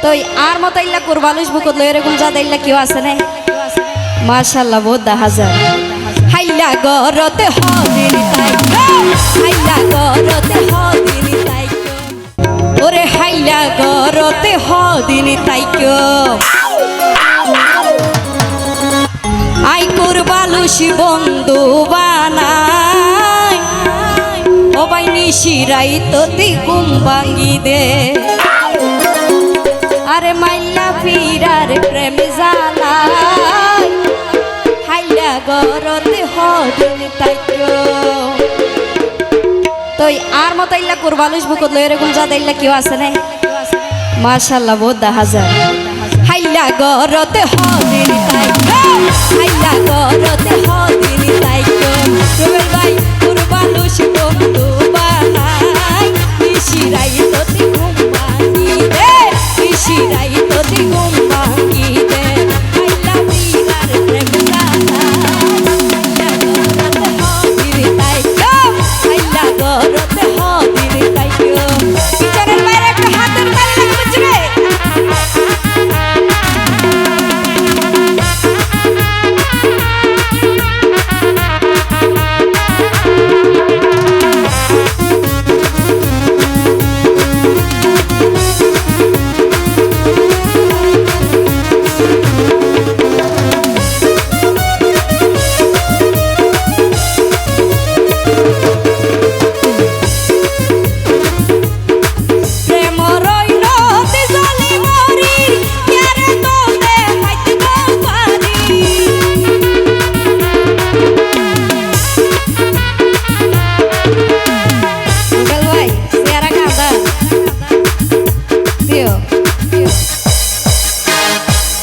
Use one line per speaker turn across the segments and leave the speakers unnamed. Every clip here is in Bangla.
তো আর মতো ইল্লা কুরবালুস বুকত লই এরকম যা দেইলা কেউ আছে না মাশাআল্লাহ বহুত দেখা যায় হাইলা গরতে হদিন তাইকো হাইলা গরতে হদিন তাইকো ওরে হাইলা গরতে হদিন তাইকো আই কুরবালুস বন্ধু বানাই ও ভাই নিশিরাই তোতে ঘুম ভাঙ্গি দে আরে মাইলা ফিরার প্রেম জালাই হাইলা গরতে হদিন তাইকো তুই আর মতো ইল্লা কুরবালুস বুকত লই এরকম যা দেইলা কেউ আছে না মাশাআল্লাহ বহুত দেখা যায় হাইলা গরতে হদিন তাইকো হাইলা গরতে হদিন তাইকো রুবেল ভাই কুরবালুস বন্ধু বানাই নিশিরাই তোতে ঘুম ভাঙ্গি দে নিশিরাই তোতে ঘুম ভাঙ্গি দে হাইলা ফিরার প্রেম জালাই হাইলা গরতে হদিন তাইকো পিছনের বাইরে একটা হাতের তালি লাগবে রে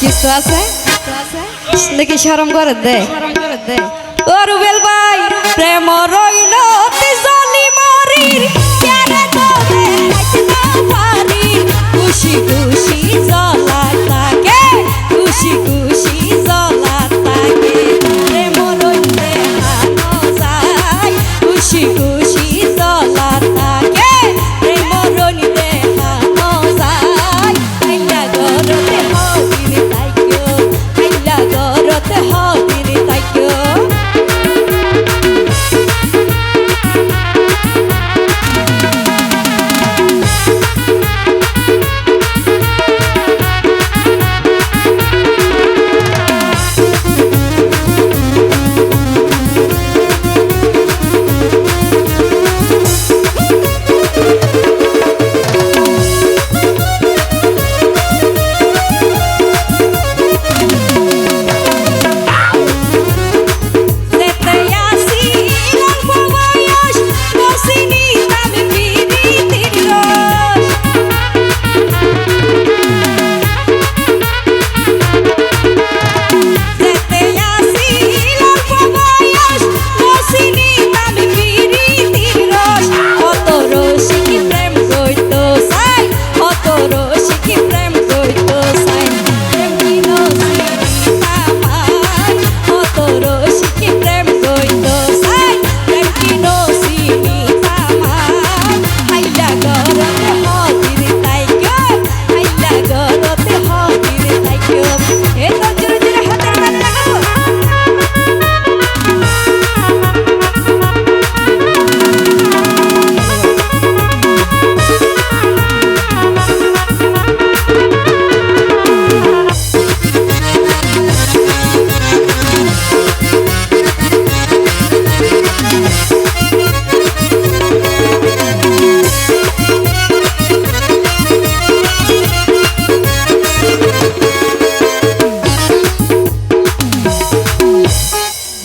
কিছু আছে দেখি শরম করে দে ও রুবেল ভাই প্রেম রইল জলি মরির কেরে তোরে হাইতে পারি খুশি খুশি জ্বলা থাকে খুশি খুশি জ্বলা থাকে প্রেম রইলে হানো যায় খুশি খুশি জ্বলা থাকে প্রেম রইলে হানো যায় হাইলা গরতে হদিন তাইকো হাইলা গরতে হদিন তাইকো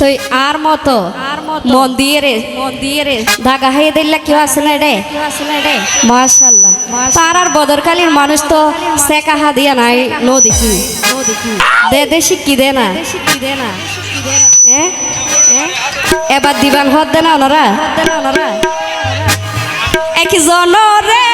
তুই আর মতো মন্দিরে ধাগা হয়ে দিল্লা কেউ আছে না রে মাশাআল্লাহ পাড়ার বদরকালীর মানুষ তো সেকাহা দিয়া নাই নো দেখি দে দে শিক্ষি দে না এবার দিবান হদ দে না ওনারা একজন রে